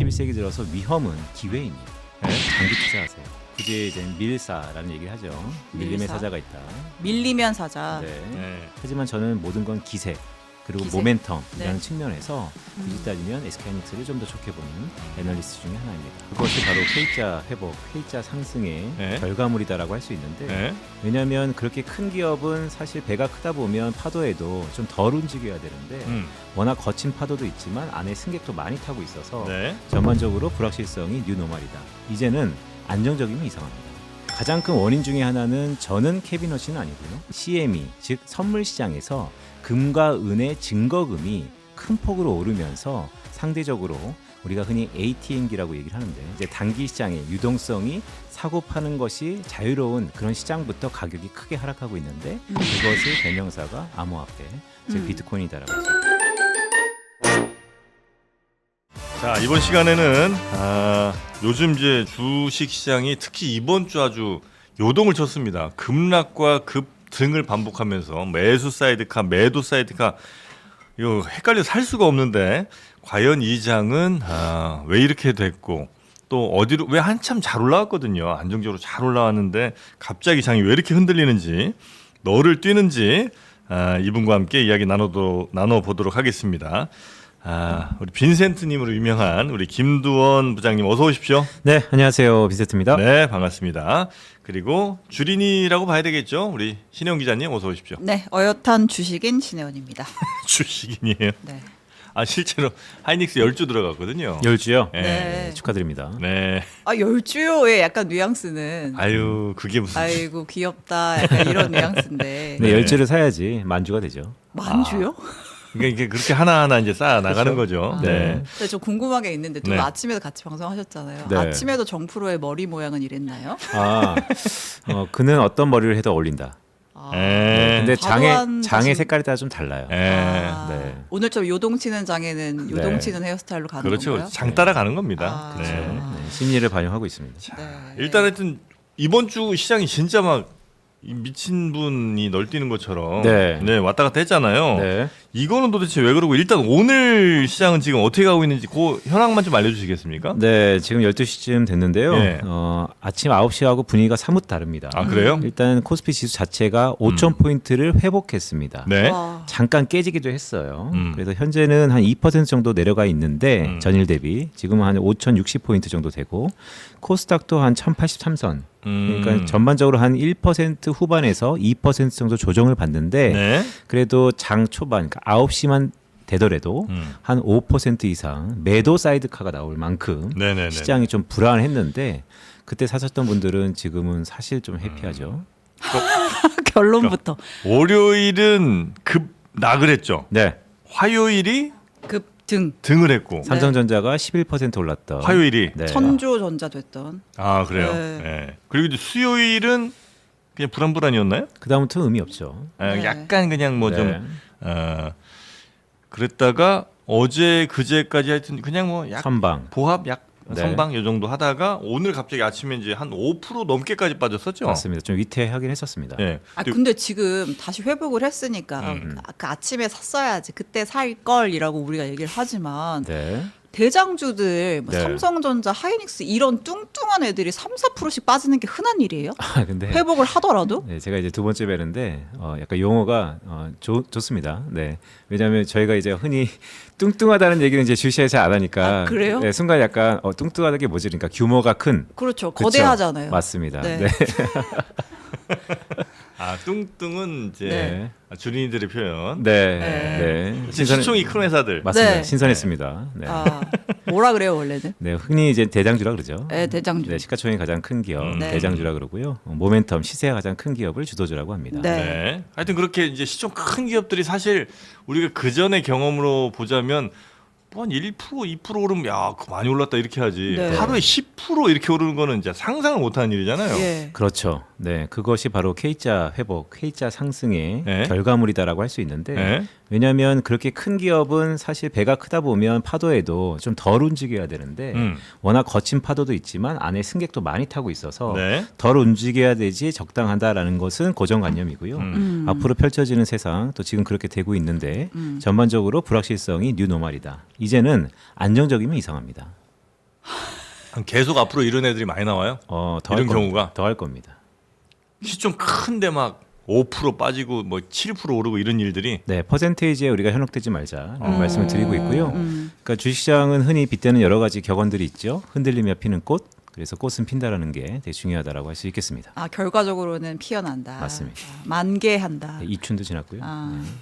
21세기 들어서 위험은 기회입니다. 장기 투자하세요. 굳이 이제 밀사라는 얘기를 하죠. 밀림의 밀사? 사자가 있다. 밀리면 사자. 네. 하지만 저는 모든 건 기세 그리고 기세? 모멘텀이라는 측면에서 굳이 따지면 SK하이닉스를 좀 더 좋게 보는 애널리스트 중에 하나입니다. 그것이 바로 K자 회복, K자 상승의 결과물이다라고 할 수 있는데 왜냐하면 그렇게 큰 기업은 사실 배가 크다 보면 파도에도 좀 덜 움직여야 되는데 워낙 거친 파도도 있지만 안에 승객도 많이 타고 있어서 전반적으로 불확실성이 뉴노멀이다. 이제는 안정적이면 이상합니다. 가장 큰 원인 중에 하나는 저는 캐비너시는 아니고요. CME 즉 선물 시장에서 금과 은의 증거금이 큰 폭으로 오르면서 상대적으로 우리가 흔히 ATM기라고 얘기를 하는데 이제 단기 시장의 유동성이 사고 파는 것이 자유로운 그런 시장부터 가격이 크게 하락하고 있는데 그것을 대명사가 암호화폐 즉 비트코인이다라고 하죠. 자, 이번 시간에는 요즘 이제 주식 시장이 특히 이번 주 아주 요동을 쳤습니다. 급락과 급등을 반복하면서 매수 사이드카, 매도 사이드카 이거 헷갈려 살 수가 없는데 과연 이 장은 왜 이렇게 됐고 또 어디로 왜 한참 잘 올라왔거든요. 안정적으로 잘 올라왔는데 갑자기 장이 왜 이렇게 흔들리는지 너를 뛰는지 이분과 함께 이야기 나눠보도록 하겠습니다. 우리 빈센트님으로 유명한 우리 김두원 부장님 어서 오십시오. 네, 안녕하세요. 빈센트입니다. 네, 반갑습니다. 그리고 주린이라고 봐야 되겠죠. 우리 신영 기자님 어서 오십시오. 네, 어엿한 주식인 신혜원입니다. 주식인이에요. 네. 실제로 하이닉스 10주 들어갔거든요. 10주요? 네. 축하드립니다. 네. 10주요의 약간 뉘앙스는 아유, 그게 무슨 아이고 귀엽다 약간 이런 뉘앙스인데. 네, 10주를 사야지 만주가 되죠. 만주요? 그러니까 이게 그렇게 하나하나 이제 쌓아 나가는 거죠. 네. 근데 저 궁금한 게 있는데 또 네. 아침에도 같이 방송하셨잖아요. 네. 아침에도 정프로의 머리 모양은 이랬나요? 그는 어떤 머리를 해도 어울린다. 네, 근데 과도한 장의 자신- 색깔에 따라 좀 달라요. 네. 오늘처럼 요동치는 장에는 요동치는 헤어스타일로 가는 그렇죠. 건가요? 장 따라 가는 겁니다. 그렇죠. 네. 네, 심리를 반영하고 있습니다. 네. 일단 하여튼 이번 주 시장이 진짜 막 이 미친 분이 널뛰는 것처럼 네. 왔다 갔다 했잖아요. 네. 이거는 도대체 왜 그러고 일단 오늘 시장은 지금 어떻게 가고 있는지 그 현황만 좀 알려주시겠습니까? 네, 지금 12시쯤 됐는데요. 예. 아침 9시하고 분위기가 사뭇 다릅니다. 그래요? 일단 코스피 지수 자체가 5,000포인트를 회복했습니다. 네. 와. 잠깐 깨지기도 했어요. 그래서 현재는 한 2% 정도 내려가 있는데 전일 대비 지금은 한 5,060포인트 정도 되고 코스닥도 한 1,083선. 그러니까 전반적으로 한 1% 후반에서 2% 정도 조정을 받는데 네. 그래도 장 초반 그러니까 9시만 되더라도 한 5% 이상 매도 사이드카가 나올 만큼 네네네. 시장이 좀 불안했는데 그때 사셨던 분들은 지금은 사실 좀 해피하죠. 결론부터 월요일은 급락을 했죠. 네. 화요일이 급등. 등을 했고 삼성전자가 11% 올랐던 화요일이 네. 천조전자 됐던. 그래요. 네. 네. 그리고 이제 수요일은 그냥 불안불안이었나요? 그다음부터 의미 없죠. 네. 약간 그냥 뭐 좀 네. 그랬다가 어제 그제까지 하여튼 그냥 뭐 약 선방. 보합 약 네. 선방 요 정도 하다가 오늘 갑자기 아침에 이제 한 5% 넘게까지 빠졌었죠. 맞습니다. 좀 위태하긴 했었습니다. 네. 근데 지금 다시 회복을 했으니까 그 아침에 샀어야지 그때 살 걸이라고 우리가 얘기를 하지만 네. 대장주들 뭐 네. 삼성전자, 하이닉스 이런 뚱뚱한 애들이 3-4%씩 빠지는 게 흔한 일이에요? 근데 회복을 하더라도? 네, 제가 이제 두 번째 뵈는데 약간 용어가 좋습니다. 네, 왜냐하면 저희가 이제 흔히 뚱뚱하다는 얘기는 이제 주시에 잘 안 하니까 그래요? 네, 순간 약간 뚱뚱하다는 게 뭐지? 그러니까 규모가 큰. 그렇죠. 그쵸? 거대하잖아요. 맞습니다. 네. 네. 뚱뚱은 이제 네. 주린이들의 표현. 네. 네. 네. 시총이 큰 회사들. 맞습니다. 네. 신선했습니다. 네. 뭐라 그래요 원래는? 네, 흔히 이제 대장주라 그러죠. 네, 대장주. 네, 시가총액이 가장 큰 기업 네. 대장주라 그러고요. 모멘텀 시세가 가장 큰 기업을 주도주라고 합니다. 네. 네. 하여튼 그렇게 이제 시총 큰 기업들이 사실 우리가 그 전의 경험으로 보자면 뭐 한 1%, 2% 오르면 야, 그거 많이 올랐다 이렇게 하지. 네. 하루에 10% 이렇게 오르는 거는 이제 상상을 못하는 일이잖아요. 예. 그렇죠. 네, 그것이 바로 K자 회복, K자 상승의 네. 결과물이다라고 할 수 있는데 네. 왜냐하면 그렇게 큰 기업은 사실 배가 크다 보면 파도에도 좀 덜 움직여야 되는데 워낙 거친 파도도 있지만 안에 승객도 많이 타고 있어서 네. 덜 움직여야 되지 적당하다라는 것은 고정관념이고요. 앞으로 펼쳐지는 세상 또 지금 그렇게 되고 있는데 전반적으로 불확실성이 뉴노멀이다. 이제는 안정적이면 이상합니다. 계속 앞으로 이런 애들이 많이 나와요? 이런 경우가 더 할 겁니다. 좀 큰데 막 5% 빠지고 뭐 7% 오르고 이런 일들이 네, 퍼센테이지에 우리가 현혹되지 말자라는 말씀을 드리고 있고요. 그러니까 주식시장은 흔히 빗대는 여러 가지 격언들이 있죠. 흔들리며 피는 꽃. 그래서 꽃은 핀다라는 게 되게 중요하다라고 할 수 있겠습니다. 결과적으로는 피어난다. 맞습니다. 만개한다. 네, 이춘도 지났고요.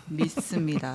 믿습니다.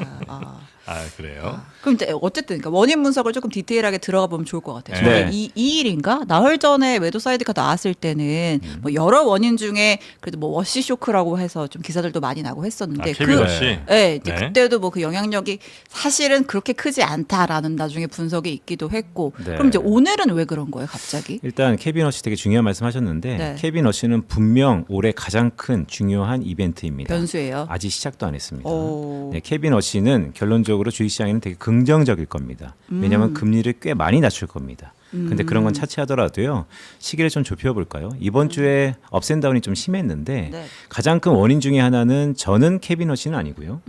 그래요? 그럼 이제 어쨌든 그러니까 원인 분석을 조금 디테일하게 들어가 보면 좋을 것 같아요. 네. 이 일인가 나흘 전에 매도 사이드가 나왔을 때는 뭐 여러 원인 중에 그래도 뭐 워시 쇼크라고 해서 좀 기사들도 많이 나고 했었는데 케빈 워시? 네, 이제 네. 그때도 뭐 그 영향력이 사실은 그렇게 크지 않다라는 나중에 분석이 있기도 했고 네. 그럼 이제 오늘은 왜 그런 거예요, 갑자기? 일단 케빈 워시 되게 중요한 말씀하셨는데 네. 케빈 워시는 분명 올해 가장 큰 중요한 이벤트입니다. 변수예요. 아직 시작도 안 했습니다. 오. 네, 케빈 워시는 결론적으로 주식시장에는 되게 긍정적일 겁니다. 왜냐하면 금리를 꽤 많이 낮출 겁니다. 근데 그런 건 차치하더라도요. 시기를 좀 좁혀볼까요? 이번 주에 업앤다운이 좀 심했는데 네. 가장 큰 원인 중에 하나는 저는 케빈 워시는 아니고요.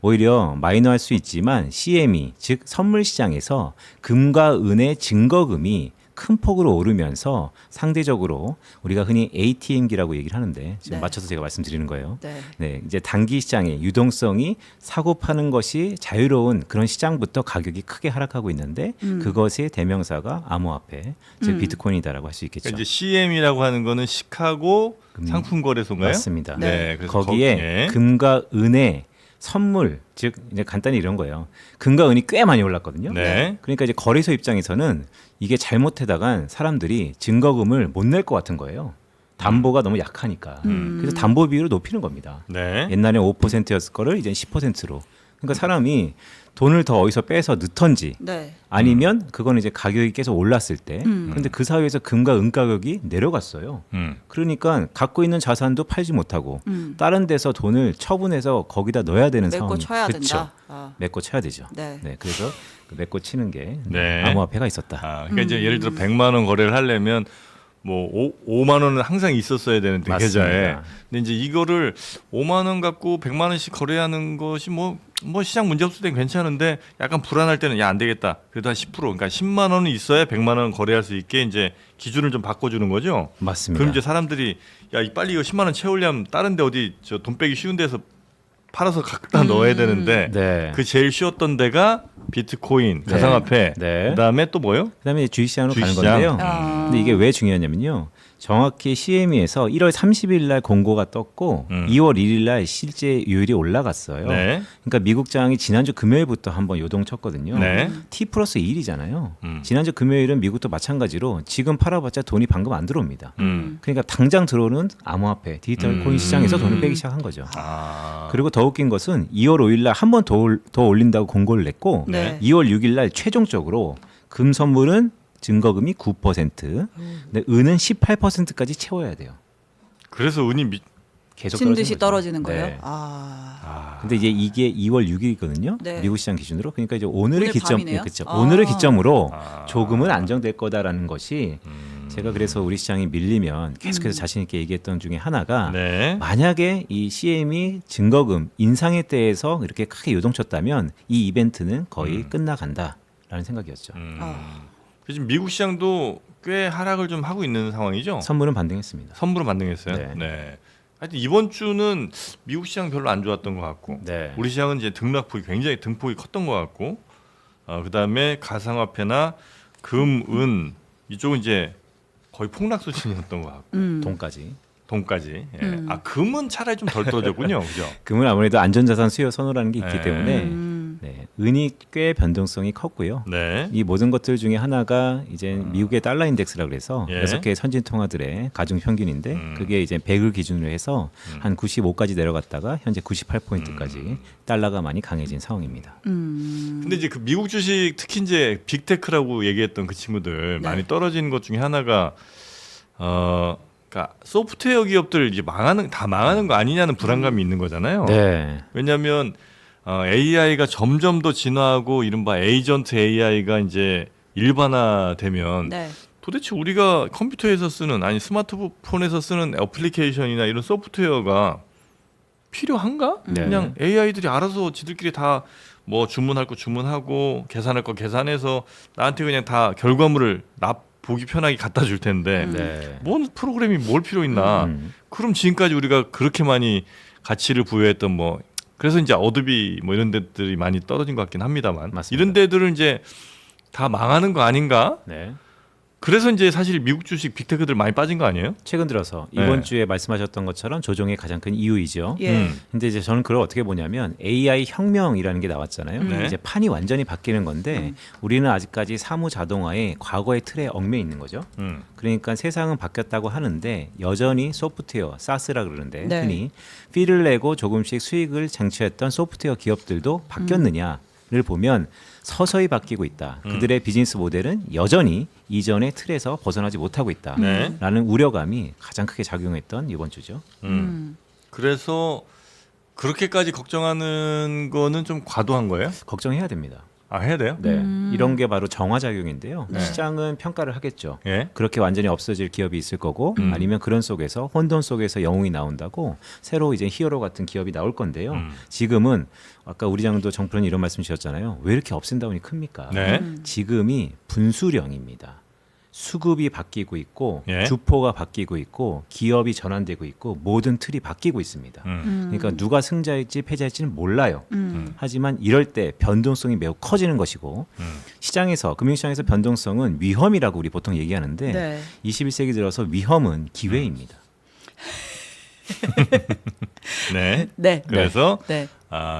오히려 마이너할 수 있지만 CME 즉 선물 시장에서 금과 은의 증거금이 큰 폭으로 오르면서 상대적으로 우리가 흔히 ATM기라고 얘기를 하는데 지금 네. 맞춰서 제가 말씀드리는 거예요. 네. 네, 이제 단기 시장의 유동성이 사고 파는 것이 자유로운 그런 시장부터 가격이 크게 하락하고 있는데 그것의 대명사가 암호화폐, 즉 비트코인이다라고 할 수 있겠죠. 그러니까 이제 CM이라고 하는 거는 시카고 상품거래소인가요? 맞습니다. 네. 그래서 거기에 금과 은의 선물, 즉 이제 간단히 이런 거예요. 금과 은이 꽤 많이 올랐거든요. 네. 그러니까 이제 거래소 입장에서는 이게 잘못하다간 사람들이 증거금을 못 낼 것 같은 거예요. 담보가 너무 약하니까. 그래서 담보 비율을 높이는 겁니다. 네. 옛날에 5%였을 거를 이제 10%로. 그러니까 사람이 돈을 더 어디서 빼서 넣던지 네. 아니면 그거는 이제 가격이 계속 올랐을 때 그런데 그 사이에서 금과 은 가격이 내려갔어요. 그러니까 갖고 있는 자산도 팔지 못하고 다른 데서 돈을 처분해서 거기다 넣어야 되는 메꿔 상황이 쳐야 그쵸. 된다. 메꿔 쳐야 되죠. 네. 그래서 그 메꿔 치는 게 네. 암호화폐가 있었다. 그러니까 이제 예를 들어 100만 원 거래를 하려면 뭐 5만 원은 항상 있었어야 되는데 맞습니다. 계좌에. 근데 이제 이거를 5만 원 갖고 100만 원씩 거래하는 것이 뭐 시장 문제 없을 땐 괜찮은데 약간 불안할 때는 야 안 되겠다. 그래도 한 10% 그러니까 10만 원은 있어야 100만 원 거래할 수 있게 이제 기준을 좀 바꿔주는 거죠. 맞습니다. 그럼 이제 사람들이 야 빨리 이거 10만 원 채우려면 다른데 어디 저 돈 빼기 쉬운 데서 팔아서 갖다 넣어야 되는데 네. 그 제일 쉬웠던 데가 비트코인, 가상화폐. 네. 그다음에 또 뭐요? 그다음에 주식시장으로 주식시장. 가는 건데요. 아. 근데 이게 왜 중요하냐면요. 정확히 CME에서 1월 30일 날 공고가 떴고 2월 1일 날 실제 요율이 올라갔어요. 네. 그러니까 미국장이 지난주 금요일부터 한번 요동쳤거든요. 네. T+1이잖아요. 지난주 금요일은 미국도 마찬가지로 지금 팔아봤자 돈이 방금 안 들어옵니다. 음. 그러니까 당장 들어오는 암호화폐, 디지털 코인 시장에서 돈을 빼기 시작한 거죠. 아. 그리고 더 웃긴 것은 2월 5일 날 한 번 더 올린다고 공고를 냈고 네. 2월 6일 날 최종적으로 금 선물은 증거금이 9%, 근데 은은 18%까지 채워야 돼요. 그래서 은이 계속 친 듯이 떨어지는 떨어지는 거죠. 거예요. 네. 근데 이제 이게 2월 6일이거든요. 네. 미국 시장 기준으로. 그러니까 이제 오늘의 오늘 기점, 밤이네요? 그렇죠. 아. 오늘의 기점으로 아. 조금은 안정될 거다라는 것이 제가 그래서 우리 시장이 밀리면 계속해서 자신 있게 얘기했던 중에 하나가 네. 만약에 이 CM이 증거금 인상에 대해서 이렇게 크게 요동쳤다면 이 이벤트는 거의 끝나간다라는 생각이었죠. 지금 미국 시장도 꽤 하락을 좀 하고 있는 상황이죠. 선물은 반등했습니다. 선물은 반등했어요. 네. 네. 하여튼 이번 주는 미국 시장 별로 안 좋았던 것 같고, 네. 우리 시장은 이제 등락폭이 굉장히 등폭이 컸던 것 같고, 그다음에 가상화폐나 금, 은 이쪽은 이제 거의 폭락 수준이었던 것 같고, 돈까지. 돈까지. 예. 금은 차라리 좀 덜 떨어졌군요, 그죠? 금은 아무래도 안전자산 수요 선호라는 게 있기 네. 때문에 네, 은이 꽤 변동성이 컸고요. 네. 이 모든 것들 중에 하나가 이제 미국의 달러 인덱스라고 그래서 예. 6개 선진 통화들의 가중 평균인데 그게 이제 100을 기준으로 해서 한 95까지 내려갔다가 현재 98포인트까지 달러가 많이 강해진 상황입니다. 근데 이제 그 미국 주식 특히 이제 빅테크라고 얘기했던 그 친구들 네. 많이 떨어지는 것 중에 하나가 그러니까 소프트웨어 기업들 이제 망하는 거 아니냐는 불안감이 있는 거잖아요. 네. 왜냐하면 AI가 점점 더 진화하고 이른바 에이전트 AI가 이제 일반화되면 네. 도대체 우리가 컴퓨터에서 쓰는 아니 스마트폰에서 쓰는 애플리케이션이나 이런 소프트웨어가 필요한가? 네. 그냥 AI들이 알아서 지들끼리 다 뭐 주문할 거 주문하고 계산할 거 계산해서 나한테 그냥 다 결과물을 보기 편하게 갖다 줄 텐데 네. 뭔 프로그램이 뭘 필요 있나? 그럼 지금까지 우리가 그렇게 많이 가치를 부여했던 뭐 그래서 이제 어도비 뭐 이런 데들이 많이 떨어진 것 같긴 합니다만 맞습니다. 이런 데들은 이제 다 망하는 거 아닌가? 네. 그래서 이제 사실 미국 주식 빅테크들 많이 빠진 거 아니에요? 최근 들어서 이번 네. 주에 말씀하셨던 것처럼 조정의 가장 큰 이유이죠. 예. 근데 이제 저는 그걸 어떻게 보냐면 AI 혁명이라는 게 나왔잖아요. 네. 이제 판이 완전히 바뀌는 건데 우리는 아직까지 사무 자동화의 과거의 틀에 얽매 있는 거죠. 그러니까 세상은 바뀌었다고 하는데 여전히 소프트웨어, 사스라 그러는데 네. 흔히 피를 내고 조금씩 수익을 쟁취했던 소프트웨어 기업들도 바뀌었느냐를 보면 서서히 바뀌고 있다. 그들의 비즈니스 모델은 여전히 이전의 틀에서 벗어나지 못하고 있다라는 네. 우려감이 가장 크게 작용했던 이번 주죠. 그래서 그렇게까지 걱정하는 거는 좀 과도한 거예요? 걱정해야 됩니다. 아 해야 돼요? 네, 이런 게 바로 정화작용인데요. 네. 시장은 평가를 하겠죠. 예. 그렇게 완전히 없어질 기업이 있을 거고 아니면 그런 속에서 혼돈 속에서 영웅이 나온다고 새로 이제 히어로 같은 기업이 나올 건데요. 지금은 아까 우리 장도 정프로님 이런 말씀 주셨잖아요. 왜 이렇게 업앤다운이 큽니까? 네. 지금이 분수령입니다. 수급이 바뀌고 있고 예. 주포가 바뀌고 있고 기업이 전환되고 있고 모든 틀이 바뀌고 있습니다. 그러니까 누가 승자일지 패자일지는 몰라요. 하지만 이럴 때 변동성이 매우 커지는 것이고 시장에서 금융시장에서 변동성은 위험이라고 우리 보통 얘기하는데 네. 21세기 들어서 위험은 기회입니다. 네. 네. 그래서 네.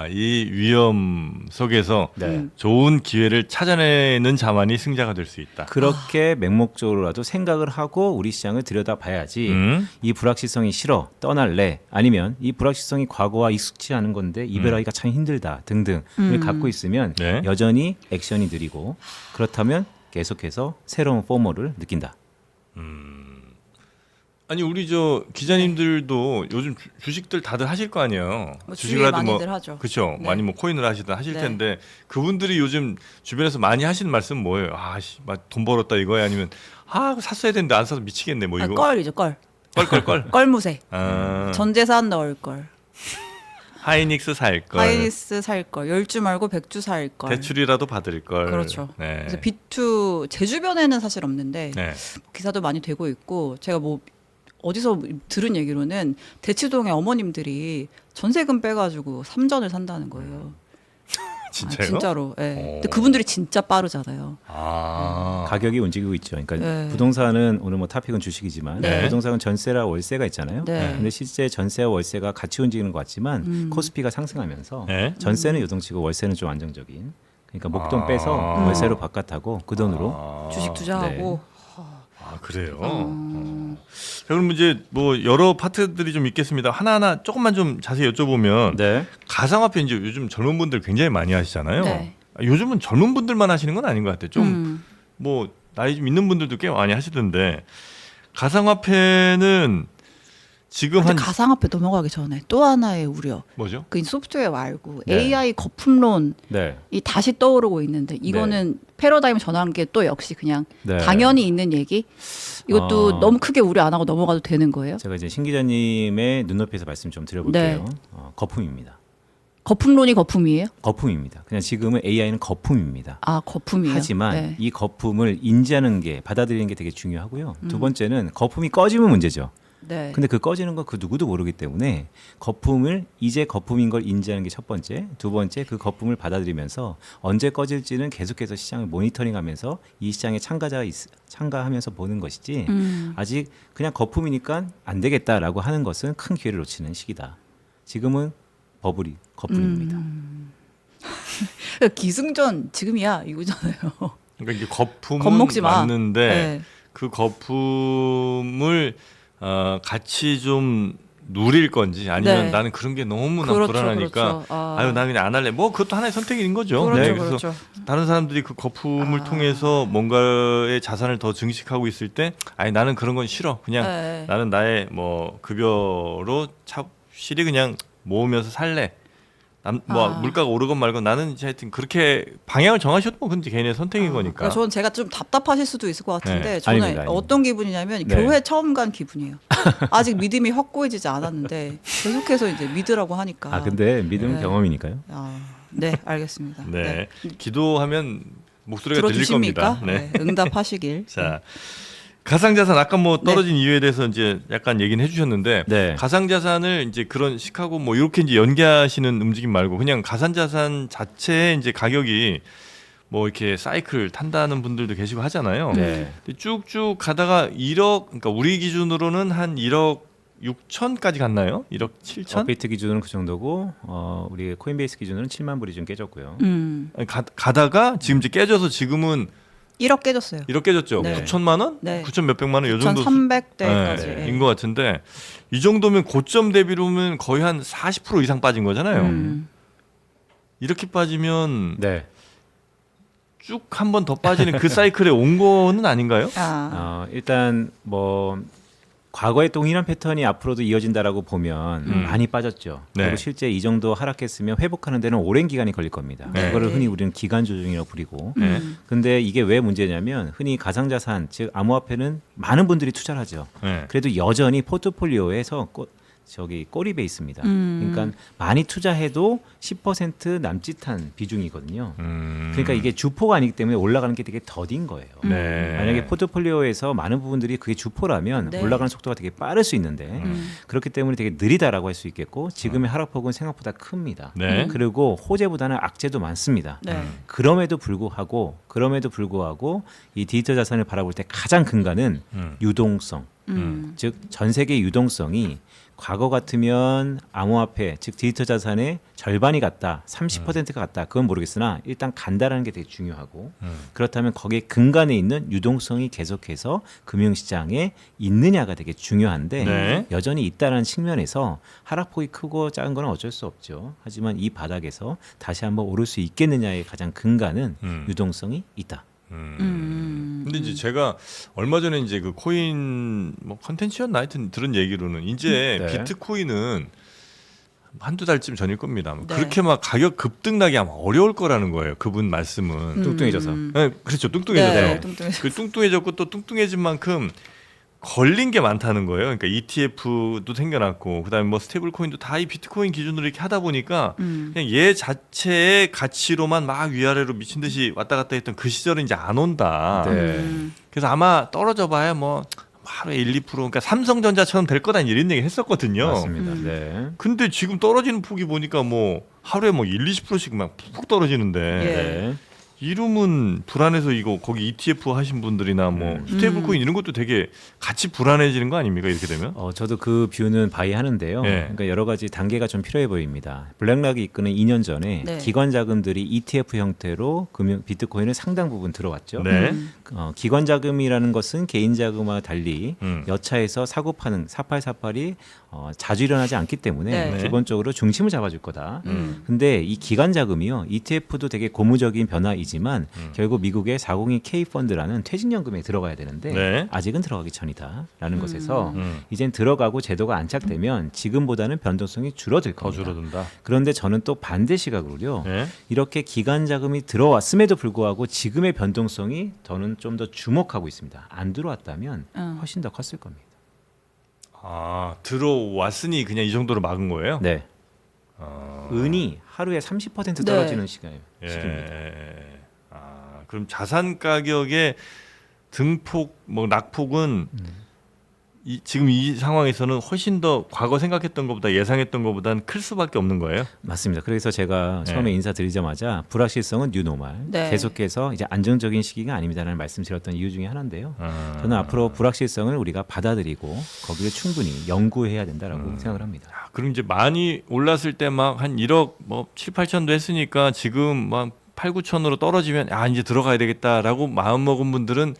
이 위험 속에서 네. 좋은 기회를 찾아내는 자만이 승자가 될 수 있다. 그렇게 맹목적으로라도 생각을 하고 우리 시장을 들여다봐야지 이 불확실성이 싫어 떠날래 아니면 이 불확실성이 과거와 익숙치 않은 건데 이별하기가 참 힘들다 등등을 갖고 있으면 네. 여전히 액션이 느리고 그렇다면 계속해서 새로운 포머를 느낀다. 아니 우리 저 기자님들도 요즘 주식들 다들 하실 거 아니에요. 뭐 주위에 많이들 하죠. 그렇죠. 네. 많이 뭐 코인을 하시든 하실 네. 텐데 그분들이 요즘 주변에서 많이 하시는 말씀 뭐예요? 돈 벌었다 이거야 아니면 샀어야 되는데 안 사서 미치겠네 뭐 이거. 껄이죠, 껄. 껄껄껄. 껄무새. 아, 전 재산 넣을 걸. 하이닉스 살 걸. 하이니스 살 걸. 10주 말고 100주 살 걸. 대출이라도 받을 걸. 그렇죠. 네. 그래서 B2 제 주변에는 사실 없는데 네. 기사도 많이 되고 있고 제가 뭐 어디서 들은 얘기로는 대치동의 어머님들이 전세금 빼가지고 3전을 산다는 거예요. 진짜요? 진짜로. 예. 오. 근데 그분들이 진짜 빠르잖아요. 가격이 움직이고 있죠. 그러니까 네. 부동산은 오늘 뭐 토픽은 주식이지만 네. 부동산은 전세라 월세가 있잖아요. 네. 근데 실제 전세와 월세가 같이 움직이는 것 같지만 코스피가 상승하면서 네. 전세는 요동치고 월세는 좀 안정적인. 그러니까 목돈 빼서 월세로 바깥하고 그 돈으로 주식 투자하고. 그래요. 자, 그럼 이제 뭐 여러 파트들이 좀 있겠습니다. 하나하나 조금만 좀 자세히 여쭤보면 네. 가상화폐 이제 요즘 젊은 분들 굉장히 많이 하시잖아요. 네. 요즘은 젊은 분들만 하시는 건 아닌 것 같아요. 좀 뭐 나이 좀 있는 분들도 꽤 많이 하시던데 가상화폐는 지금 근데 한 가상화폐 넘어가기 전에 또 하나의 우려. 뭐죠? 그 소프트웨어 말고 네. AI 거품론이 네. 다시 떠오르고 있는데 이거는 패러다임 전환 게 또 역시 그냥 네. 당연히 있는 얘기. 이것도 너무 크게 우려 안 하고 넘어가도 되는 거예요? 제가 이제 신 기자님의 눈높이에서 말씀 좀 드려볼게요. 네. 거품입니다. 거품론이 거품이에요? 거품입니다. 그냥 지금은 AI는 거품입니다. 아 거품이에요. 하지만 네. 이 거품을 인지하는 게 받아들이는 게 되게 중요하고요. 두 번째는 거품이 꺼지면 문제죠. 네. 근데 그 꺼지는 건 그 누구도 모르기 때문에 거품을 이제 거품인 걸 인지하는 게 첫 번째, 두 번째 그 거품을 받아들이면서 언제 꺼질지는 계속해서 시장을 모니터링하면서 이 시장에 참가하면서 보는 것이지 아직 그냥 거품이니까 안 되겠다라고 하는 것은 큰 기회를 놓치는 시기다. 지금은 버블이 거품입니다. 기승전 지금이야 이거잖아요. 그러니까 이게 거품은 겁먹지 마. 맞는데 네. 그 거품을 같이 좀 누릴 건지 아니면 네. 나는 그런 게 너무 난 그렇죠, 불안하니까 그렇죠. 나 그냥 안 할래. 뭐 그것도 하나의 선택인 거죠. 그렇죠, 네, 그래서 그렇죠. 다른 사람들이 그 거품을 통해서 뭔가의 자산을 더 증식하고 있을 때 나는 그런 건 싫어. 그냥 네. 나는 나의 뭐 급여로 차실이 그냥 모으면서 살래. 물가가 오르건 말건 나는 이제 하여튼 그렇게 방향을 정하셔도 뭐 그건 개인의 선택인 거니까. 그러니까 저는 제가 좀 답답하실 수도 있을 것 같은데 네. 저는 아닙니다. 어떤 기분이냐면 네. 교회 처음 간 기분이에요. 아직 믿음이 확고해지지 않았는데 계속해서 이제 믿으라고 하니까. 근데 믿음은 네. 경험이니까요. 네, 알겠습니다. 네. 기도하면 목소리가 들릴 들어주십니까? 겁니다. 네. 네, 응답하시길. 자, 가상자산 아까 뭐 떨어진 이유에 대해서 이제 약간 얘기는 해주셨는데 네. 가상자산을 이제 그런 시카고 뭐 이렇게 이제 연계하시는 움직임 말고 그냥 가상자산 자체의 이제 가격이 뭐 이렇게 사이클 탄다는 분들도 계시고 하잖아요. 네. 근데 쭉쭉 가다가 1억, 그러니까 우리 기준으로는 한 1억 6천까지 갔나요? 1억 7천? 업비트 기준은 그 정도고 우리 코인베이스 기준으로는 7만 불이 좀 깨졌고요. 아니, 가다가 지금 이제 깨져서 지금은 1억 깨졌어요. 1억 깨졌죠. 네. 9천만 원? 네. 9천 몇백만 원? 이 정도 9,300대까지. 인것 같은데 이 정도면 고점 대비로면 거의 한 40% 이상 빠진 거잖아요. 이렇게 빠지면 네. 쭉 한 번 더 빠지는 그 사이클에 온 거는 아닌가요? 일단 뭐 과거의 동일한 패턴이 앞으로도 이어진다라고 보면 많이 빠졌죠. 네. 그리고 실제 이 정도 하락했으면 회복하는 데는 오랜 기간이 걸릴 겁니다. 네. 그거를 흔히 우리는 기간 조정이라고 부리고. 네. 근데 이게 왜 문제냐면 흔히 가상자산 즉 암호화폐는 많은 분들이 투자를 하죠. 네. 그래도 여전히 포트폴리오에서 꼬리배 있습니다. 그러니까 많이 투자해도 10% 남짓한 비중이거든요. 그러니까 이게 주포가 아니기 때문에 올라가는 게 되게 더딘 거예요. 네. 만약에 포트폴리오에서 많은 부분들이 그게 주포라면 네. 올라가는 속도가 되게 빠를 수 있는데 그렇기 때문에 되게 느리다라고 할 수 있겠고 지금의 하락폭은 생각보다 큽니다. 네. 그리고 호재보다는 악재도 많습니다. 네. 그럼에도 불구하고 이 디지털 자산을 바라볼 때 가장 근간은 유동성. 즉 전 세계 유동성이 과거 같으면 암호화폐 즉 디지털 자산의 절반이 갔다 30%가 갔다 그건 모르겠으나 일단 간다라는 게 되게 중요하고 그렇다면 거기에 근간에 있는 유동성이 계속해서 금융시장에 있느냐가 되게 중요한데 네. 여전히 있다는 측면에서 하락폭이 크고 작은 건 어쩔 수 없죠. 하지만 이 바닥에서 다시 한번 오를 수 있겠느냐의 가장 근간은 유동성이 있다. 근데 이제 제가 얼마 전에 이제 그 코인 뭐 컨텐츠였나 하여튼 들은 얘기로는 이제 네. 비트코인은 한두 달쯤 전일 겁니다. 네. 그렇게 막 가격 급등나기 아마 어려울 거라는 거예요. 그분 말씀은. 뚱뚱해져서. 네, 그렇죠. 뚱뚱해져서. 네, 뚱뚱해져서. 그 뚱뚱해졌고 또 뚱뚱해진 만큼 걸린 게 많다는 거예요. 그러니까 ETF도 생겨났고 그다음에 뭐 스테이블 코인도 다 이 비트코인 기준으로 이렇게 하다 보니까 그냥 얘 자체의 가치로만 막 위아래로 미친 듯이 왔다 갔다 했던 그 시절은 이제 안 온다. 네. 그래서 아마 떨어져 봐야 뭐 하루에 1, 2% 그러니까 삼성전자처럼 될 거다 이런 얘기 했었거든요. 맞습니다. 네. 근데 지금 떨어지는 폭이 보니까 뭐 하루에 뭐 1, 20%씩 막 푹 떨어지는데 예. 네. 이름은 불안해서 이거 거기 ETF 하신 분들이나 뭐 스테이블 코인 이런 것도 되게 같이 불안해지는 거 아닙니까 이렇게 되면? 저도 그 뷰는 바이하는데요. 네. 그러니까 여러 가지 단계가 좀 필요해 보입니다. 블랙락이 이끄는 2년 전에 네. 기관 자금들이 ETF 형태로 비트코인을 상당 부분 들어왔죠. 네. 기관 자금이라는 것은 개인 자금과 달리 음. 여차에서 사고 파는 4848이 자주 일어나지 않기 때문에 네. 기본적으로 중심을 잡아줄 거다. 근데 이 기관 자금이요, ETF도 되게 고무적인 변화이지만 결국 미국의 402K 펀드라는 퇴직연금에 들어가야 되는데 네. 아직은 들어가기 전이다라는 것에서 이젠 들어가고 제도가 안착되면 지금보다는 변동성이 줄어들 더 겁니다. 줄어든다. 그런데 저는 또 반대 시각으로요. 네. 이렇게 기관 자금이 들어왔음에도 불구하고 지금의 변동성이 저는 좀 더 주목하고 있습니다. 안 들어왔다면 훨씬 더 컸을 겁니다. 아 들어왔으니 그냥 이 정도로 막은 거예요? 네. 어. 은이 하루에 30% 네. 떨어지는 시기입니다. 예. 아 그럼 자산 가격의 등폭 뭐 낙폭은 지금 이 상황에서는 훨씬 더 과거 생각했던 것보다 예상했던 것보다는 클 수밖에 없는 거예요. 맞습니다. 그래서 제가 처음에 네. 인사드리자마자 불확실성은 뉴노멀, 네. 계속해서 이제 안정적인 시기가 아닙니다라는 말씀드렸던 이유 중에 하나인데요. 아. 저는 앞으로 불확실성을 우리가 받아들이고 거기를 충분히 연구해야 된다라고 생각을 합니다. 아, 그럼 이제 많이 올랐을 때 막 한 1억 뭐 7, 8천도 했으니까 지금 막 8, 9천으로 떨어지면 아 이제 들어가야 되겠다라고 마음 먹은 분들은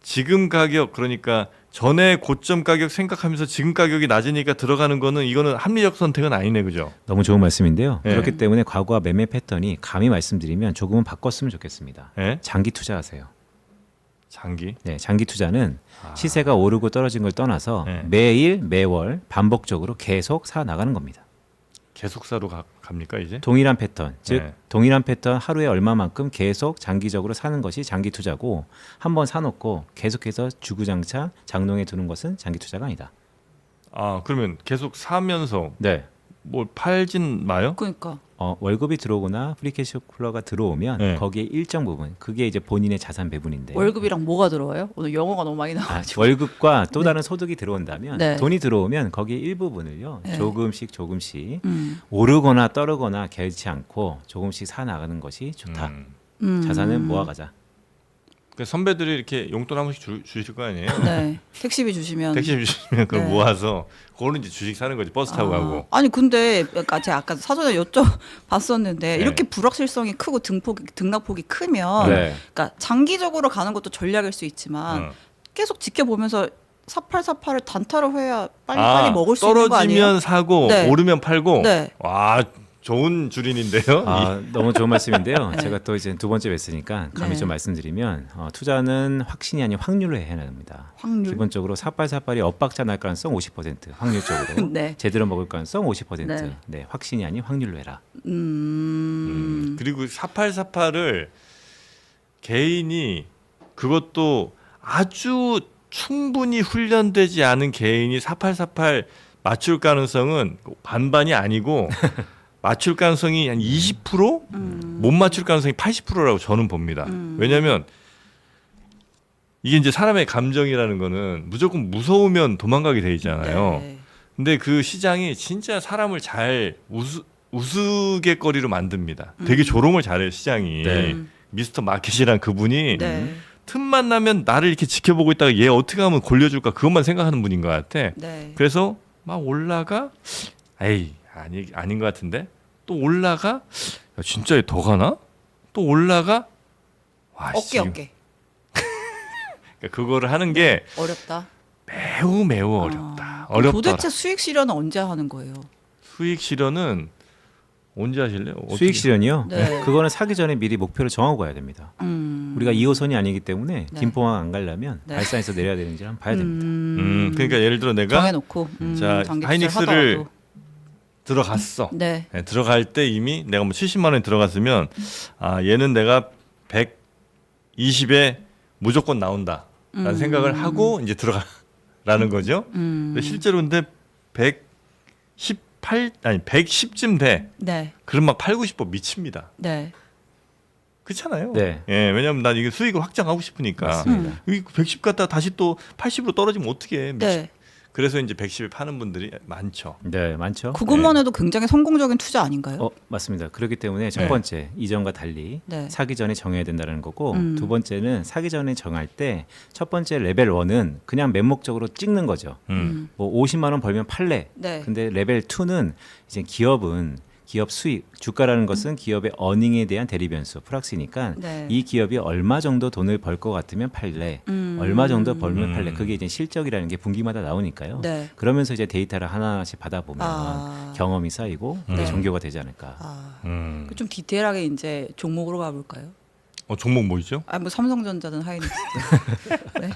지금 가격 그러니까 전에 고점 가격 생각하면서 지금 가격이 낮으니까 들어가는 거는 이거는 합리적 선택은 아니네, 그죠? 너무 좋은 말씀인데요. 네. 그렇기 때문에 과거와 매매 패턴이 감히 말씀드리면 조금은 바꿨으면 좋겠습니다. 예? 장기 투자하세요. 장기. 네, 장기 투자는 시세가 오르고 떨어진 걸 떠나서 네. 매일 매월 반복적으로 계속 사 나가는 겁니다. 계속사로 갑니까 이제? 동일한 패턴, 즉 네. 동일한 패턴 하루에 얼마만큼 계속 장기적으로 사는 것이 장기 투자고 한번 사놓고 계속해서 주구장창 장롱에 두는 것은 장기 투자가 아니다. 아 그러면 계속 사면서 네, 뭘 팔진 마요? 그러니까. 월급이 들어오거나 프리캐시 플러가 들어오면 네. 거기에 일정 부분 그게 이제 본인의 자산 배분인데 월급이랑 뭐가 들어와요? 오늘 영어가 너무 많이 나와. 월급과 또 다른 소득이 들어온다면 네. 돈이 들어오면 거기에 일부분을요 네. 조금씩 오르거나 떨어거나 개의치 않고 조금씩 사 나가는 것이 좋다. 자산은 모아가자. 그러니까 선배들이 이렇게 용돈 한 번씩 주실 거 아니에요? 네. 택시비 주시면. 택시 주시면 그걸 네. 모아서 그거는 이제 주식 사는 거지. 버스 타고 가고. 아니 근데 제가 아까 사전에 여쭤봤었는데 네. 이렇게 불확실성이 크고 등락폭이 크면 네. 그러니까 장기적으로 가는 것도 전략일 수 있지만 계속 지켜보면서 4848을 단타로 해야 빨리 먹을 수 있는 거 아니에요? 떨어지면 사고 네. 오르면 팔고. 네. 와 좋은 주린인데요. 너무 좋은 말씀인데요. 네. 제가 또 이제 두 번째 뵀으니까 감히 네. 좀 말씀드리면 투자는 확신이 아닌 확률로 해야 합니다. 확률. 기본적으로 4848이 엇박자 날 가능성 50% 확률적으로 네. 제대로 먹을 가능성 50%. 네. 네, 확신이 아닌 확률로 해라. 그리고 4848을 개인이 그것도 아주 충분히 훈련되지 않은 개인이 4848 맞출 가능성은 반반이 아니고 맞출 가능성이 한 20%? 못 맞출 가능성이 80%라고 저는 봅니다. 왜냐하면 이게 이제 사람의 감정이라는 거는 무조건 무서우면 도망가게 돼 있잖아요. 네. 근데 그 시장이 진짜 사람을 잘 우스갯거리로 만듭니다. 되게 조롱을 잘해요 시장이. 네. 미스터 마켓이란 그분이 네. 틈만 나면 나를 이렇게 지켜보고 있다가 얘 어떻게 하면 골려줄까 그것만 생각하는 분인 것 같아. 네. 그래서 막 올라가, 에이 아닌 것 같은데 또 올라가, 야, 진짜 얘 더 가나? 또 올라가, 와, 씨. 어깨. 그러니까 그거를 하는 게 어렵다. 매우 어렵다. 그럼 어렵다. 도대체 수익 실현은 언제 하는 거예요? 수익 실현은 언제 하실래요? 수익 실현이요? 네. 그거는 사기 전에 미리 목표를 정하고 가야 됩니다. 우리가 2호선이 아니기 때문에 네. 김포항 안 가려면 네. 발산에서 내려야 되는지 한번 봐야 됩니다. 그러니까 예를 들어 내가 정해놓고 자 장기 투자를 하이닉스를 하더라도. 들어갔어. 네. 네, 들어갈 때 이미 내가 뭐 70만 원에 들어갔으면 얘는 내가 120에 무조건 나온다라는 생각을 하고 이제 들어가라는 거죠. 근데 실제로 근데 110쯤 돼. 네. 그럼 막 팔고 싶어 미칩니다. 네. 그렇잖아요. 네. 예, 왜냐면 난 이게 수익을 확장하고 싶으니까. 맞습니다. 여기 110 갔다가 다시 또 80으로 떨어지면 어떻게 해? 네. 그래서 이제 110에 파는 분들이 많죠. 네, 많죠. 그것만 해도 굉장히 성공적인 투자 아닌가요? 맞습니다. 그렇기 때문에 첫 네. 번째 이전과 달리 네. 사기 전에 정해야 된다는 거고 음. 두 번째는 사기 전에 정할 때 첫 번째 레벨 1은 그냥 맹목적으로 찍는 거죠. 뭐 50만 원 벌면 팔래. 네. 근데 레벨 2는 이제 기업 수익, 주가라는 것은 기업의 어닝에 대한 대리 변수, 플락스니까 네. 이 기업이 얼마 정도 돈을 벌 것 같으면 팔래, 얼마 정도 벌면 팔래. 그게 이제 실적이라는 게 분기마다 나오니까요. 네. 그러면서 이제 데이터를 하나씩 받아보면 경험이 쌓이고 네. 종교가 되지 않을까. 좀 디테일하게 이제 종목으로 가볼까요? 종목 뭐 있죠? 뭐 삼성전자든 하이닉스. 네.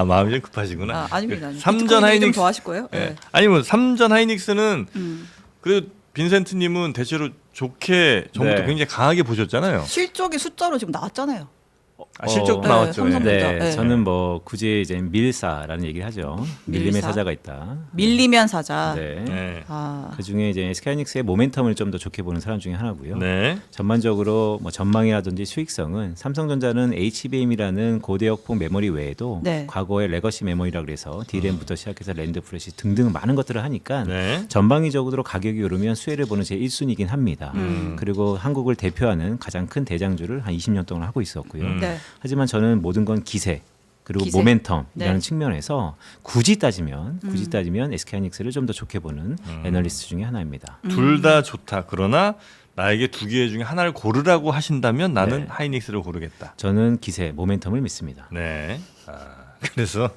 마음이 좀 급하시구나. 아닙니다. 삼전 하이닉스 더 하실 거예요? 네. 네. 아니 뭐 삼전 하이닉스는 그래도 빈센트님은 대체로 좋게 전부터 네. 굉장히 강하게 보셨잖아요. 실적이 숫자로 지금 나왔잖아요. 실적도 네, 나왔죠. 삼성전자. 네, 네. 저는 뭐 굳이 이제 밀사라는 얘기를 하죠. 밀림의 밀사? 사자가 있다. 밀리면 사자. 네. 네. 그 중에 이제 SK하이닉스의 모멘텀을 좀 더 좋게 보는 사람 중에 하나고요. 네. 전반적으로 뭐 전망이라든지 수익성은 삼성전자는 HBM이라는 고대역폭 메모리 외에도 네. 과거의 레거시 메모리라 그래서 D램부터 시작해서 랜드 플래시 등등 많은 것들을 하니까 네. 전방위적으로 가격이 오르면 수혜를 보는 제 1순위이긴 합니다. 그리고 한국을 대표하는 가장 큰 대장주를 한 20년 동안 하고 있었고요. 네. 하지만 저는 모든 건 기세 그리고 기세. 모멘텀이라는 네. 측면에서 굳이 따지면 SK하이닉스를 좀 더 좋게 보는 애널리스트 중에 하나입니다. 둘 다 좋다. 그러나 나에게 두 개 중에 하나를 고르라고 하신다면 나는 네. 하이닉스를 고르겠다. 저는 기세, 모멘텀을 믿습니다. 네. 그래서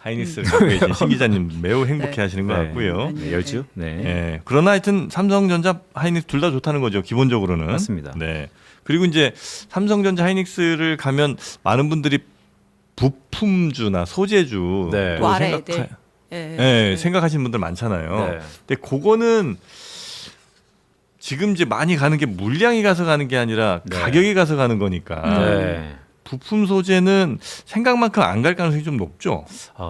하이닉스를 갖고 계신 신 기자님 매우 행복해 네. 하시는 것 네. 같고요. 네. 열주? 네. 네. 그러나 하여튼 삼성전자, 하이닉스 둘 다 좋다는 거죠. 기본적으로는. 맞습니다. 네. 그리고 이제 삼성전자, 하이닉스를 가면 많은 분들이 부품주나 소재주 네. 또 또 아래 애들. 생각하시는 분들 많잖아요. 네. 근데 그거는 지금 이제 많이 가는 게 물량이 가서 가는 게 아니라 네. 가격이 가서 가는 거니까 네. 부품 소재는 생각만큼 안 갈 가능성이 좀 높죠.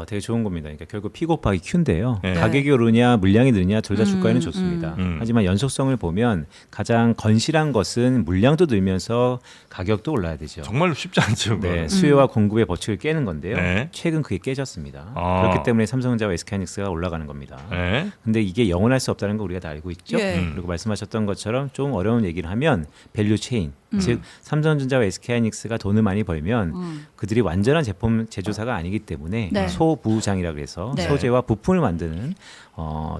되게 좋은 겁니다. 그러니까 결국 P 곱하기 Q인데요. 네. 가격이 오르냐 물량이 느느냐 둘 다 주가에는 좋습니다. 음. 하지만 연속성을 보면 가장 건실한 것은 물량도 늘면서 가격도 올라야 되죠. 정말로 쉽지 않죠. 그건. 네, 수요와 공급의 법칙을 깨는 건데요. 네. 최근 그게 깨졌습니다. 아. 그렇기 때문에 삼성전자와 SK하이닉스가 올라가는 겁니다. 네. 근데 이게 영원할 수 없다는 거 우리가 다 알고 있죠. 예. 그리고 말씀하셨던 것처럼 좀 어려운 얘기를 하면 밸류 체인, 즉 삼성전자와 SK하이닉스가 돈을 많이 벌면 그들이 완전한 제품 제조사가 아니기 때문에 네. 소부장이라 그래서 네. 소재와 부품을 만드는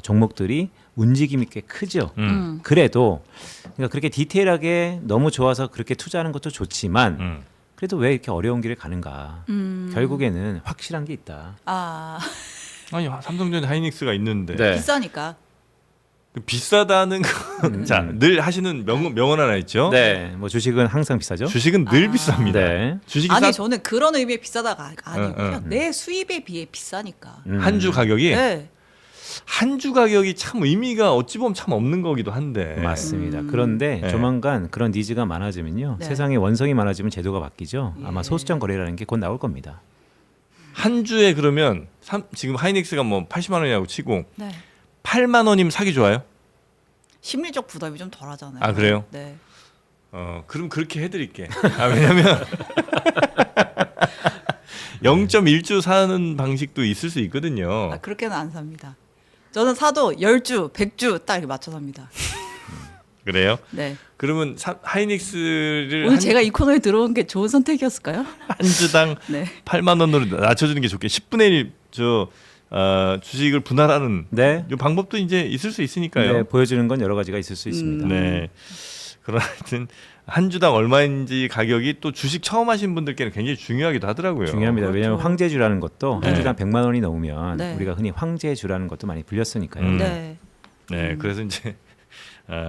종목들이 움직임이 꽤 크죠. 그래도 그러니까 그렇게 디테일하게 너무 좋아서 그렇게 투자하는 것도 좋지만 그래도 왜 이렇게 어려운 길을 가는가? 결국에는 확실한 게 있다. 아 아니 삼성전자 하이닉스가 있는데 네. 비싸니까. 그 비싸다는 거, 늘 하시는 명언 하나 있죠. 네, 뭐 주식은 항상 비싸죠. 주식은 늘 아. 비쌉니다. 네. 주식이 아니 저는 그런 의미의 비싸다가 아니고요. 응. 내 수입에 비해 비싸니까. 한 주 가격이 네. 한 주 가격이 참 의미가 어찌 보면 참 없는 거기도 한데. 맞습니다. 그런데 네. 조만간 그런 니즈가 많아지면요. 네. 세상에 원성이 많아지면 제도가 바뀌죠. 아마 예. 소수점 거래라는 게 곧 나올 겁니다. 한 주에 그러면 지금 하이닉스가 뭐 80만 원이라고 치고 네. 8만 원이면 사기 좋아요? 심리적 부담이 좀 덜하잖아요. 아, 그래요? 네. 그럼 그렇게 해드릴게. 왜냐면 0.1주 사는 방식도 있을 수 있거든요. 아, 그렇게는 안 삽니다. 저는 사도 10주, 100주 딱 이렇게 맞춰 삽니다. 그래요? 네. 그러면 하이닉스를 오늘 제가 이 코너에 들어온 게 좋은 선택이었을까요? 한 주당 네. 8만 원으로 낮춰주는 게 좋게 10분의 1 주식을 분할하는 네. 이 방법도 이제 있을 수 있으니까요. 네, 보여주는 건 여러 가지가 있을 수 있습니다. 네. 그러나 하여튼 한 주당 얼마인지 가격이 또 주식 처음 하신 분들께는 굉장히 중요하기도 하더라고요. 중요합니다. 그렇죠. 왜냐하면 황제주라는 것도 네. 한 주당 100만 원이 넘으면 네. 우리가 흔히 황제주라는 것도 많이 불렸으니까요. 네. 네, 그래서 이제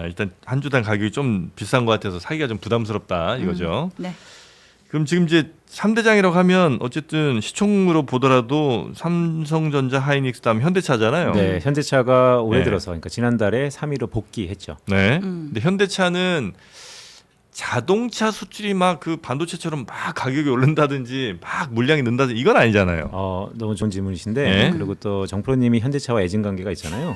일단 한 주당 가격이 좀 비싼 것 같아서 사기가 좀 부담스럽다 이거죠. 네. 그럼 지금 이제 3대장이라고 하면 어쨌든 시총으로 보더라도 삼성전자, 하이닉스 다음 현대차잖아요. 네, 현대차가 올해 네. 들어서 그러니까 지난달에 3위로 복귀했죠. 네. 근데 현대차는 자동차 수출이 막 그 반도체처럼 막 가격이 오른다든지 막 물량이 는다든지 이건 아니잖아요. 너무 좋은 질문이신데 네. 그리고 또 정프로님이 현대차와 애증 관계가 있잖아요.